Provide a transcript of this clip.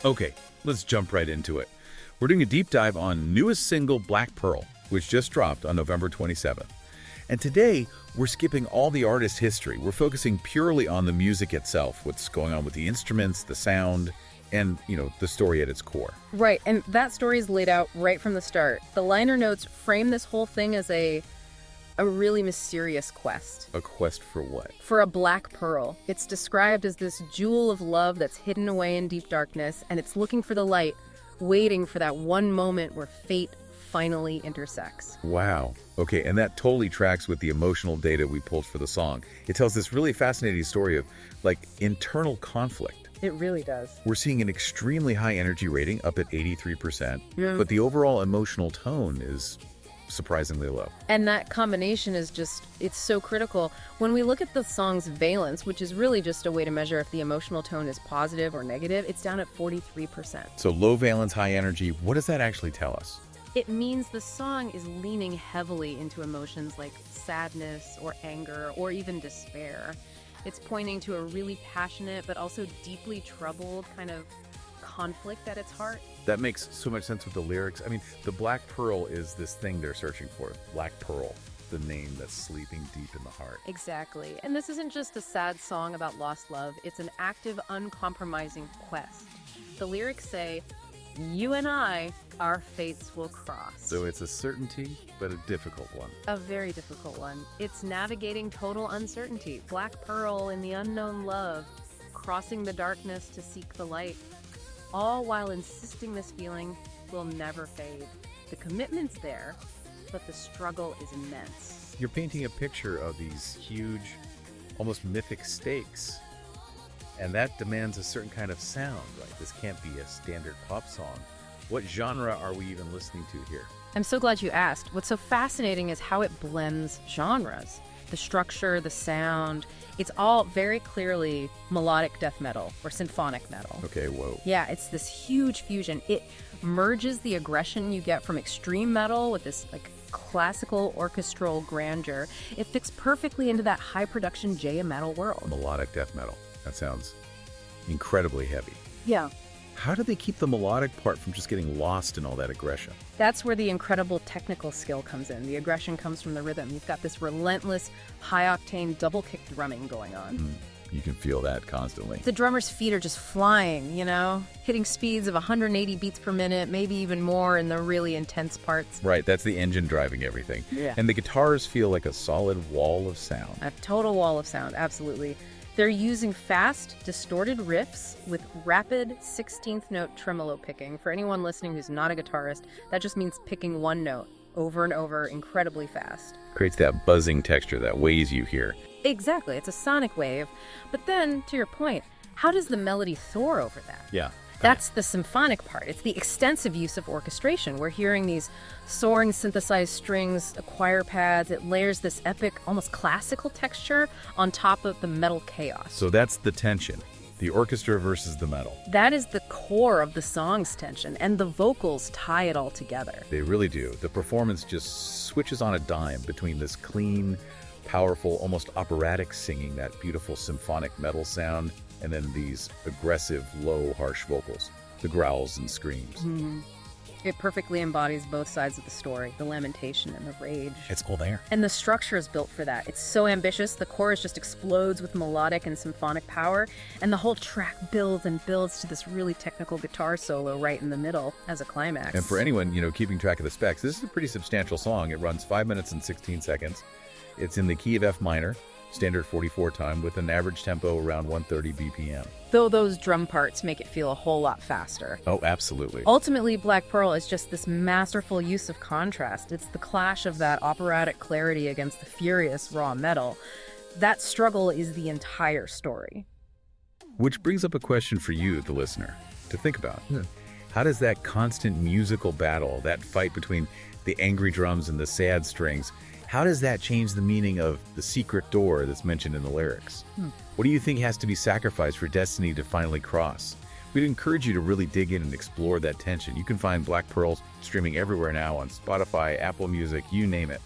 Okay, let's jump right into it. We're doing a deep dive on newest single Black Pearl, which just dropped on November 27th. And today, we're skipping all the artist's history. We're focusing purely on the music itself, what's going on with the instruments, the sound, and, the story at its core. Right, and that story is laid out right from the start. The liner notes frame this whole thing as a really mysterious quest. A quest for what? For a black pearl. It's described as this jewel of love that's hidden away in deep darkness, and it's looking for the light, waiting for that one moment where fate finally intersects. Wow. Okay, and that totally tracks with the emotional data we pulled for the song. It tells this really fascinating story of, internal conflict. It really does. We're seeing an extremely high energy rating, up at 83%, Yeah. but the overall emotional tone is surprisingly low. And that combination is it's so critical. When we look at the song's valence, which is really just a way to measure if the emotional tone is positive or negative, it's down at 43%. So low valence, high energy, what does that actually tell us? It means the song is leaning heavily into emotions like sadness or anger or even despair. It's pointing to a really passionate but also deeply troubled kind of conflict at its heart. That makes so much sense with the lyrics. I mean, the Black Pearl is this thing they're searching for. Black Pearl, the name that's sleeping deep in the heart. Exactly. And this isn't just a sad song about lost love. It's an active, uncompromising quest. The lyrics say, "You and I, our fates will cross." So it's a certainty, but a difficult one. A very difficult one. It's navigating total uncertainty. Black Pearl in the unknown love, crossing the darkness to seek the light, all while insisting this feeling will never fade. The commitment's there, but the struggle is immense. You're painting a picture of these huge, almost mythic stakes. And that demands a certain kind of sound, right? This can't be a standard pop song. What genre are we even listening to here? I'm so glad you asked. What's so fascinating is how it blends genres. The structure, the sound, it's all very clearly melodic death metal or symphonic metal. Okay, whoa. Yeah, it's this huge fusion. It merges the aggression you get from extreme metal with this classical orchestral grandeur. It fits perfectly into that high production J metal world. Melodic death metal. That sounds incredibly heavy. Yeah. How do they keep the melodic part from just getting lost in all that aggression? That's where the incredible technical skill comes in. The aggression comes from the rhythm. You've got this relentless, high-octane double-kick drumming going on. You can feel that constantly. The drummer's feet are just flying, hitting speeds of 180 beats per minute, maybe even more in the really intense parts. Right, that's the engine driving everything. Yeah. And the guitars feel like a solid wall of sound. A total wall of sound, absolutely. They're using fast, distorted riffs with rapid 16th note tremolo picking. For anyone listening who's not a guitarist, that just means picking one note over and over incredibly fast. Creates that buzzing texture, that wave you hear. Exactly, it's a sonic wave. But then, to your point, how does the melody soar over that? Yeah. That's the symphonic part. It's the extensive use of orchestration. We're hearing these soaring synthesized strings, choir pads. It layers this epic, almost classical texture on top of the metal chaos. So that's the tension. The orchestra versus the metal. That is the core of the song's tension, and the vocals tie it all together. They really do. The performance just switches on a dime between this clean, powerful, almost operatic singing, that beautiful symphonic metal sound, and then these aggressive, low, harsh vocals, the growls and screams. It perfectly embodies both sides of the story, the lamentation and the rage. It's all there. And the structure is built for that. It's so ambitious, the chorus just explodes with melodic and symphonic power, and the whole track builds and builds to this really technical guitar solo right in the middle as a climax. And for anyone, keeping track of the specs, this is a pretty substantial song. It runs 5 minutes and 16 seconds. It's in the key of F minor, standard 44 time, with an average tempo around 130 BPM. Though those drum parts make it feel a whole lot faster. Oh, absolutely. Ultimately, Black Pearl is just this masterful use of contrast. It's the clash of that operatic clarity against the furious raw metal. That struggle is the entire story. Which brings up a question for you, the listener, to think about. How does that constant musical battle, that fight between the angry drums and the sad strings, how does that change the meaning of the secret door that's mentioned in the lyrics? What do you think has to be sacrificed for destiny to finally cross? We'd encourage you to really dig in and explore that tension. You can find Black Pearl streaming everywhere now on Spotify, Apple Music, you name it.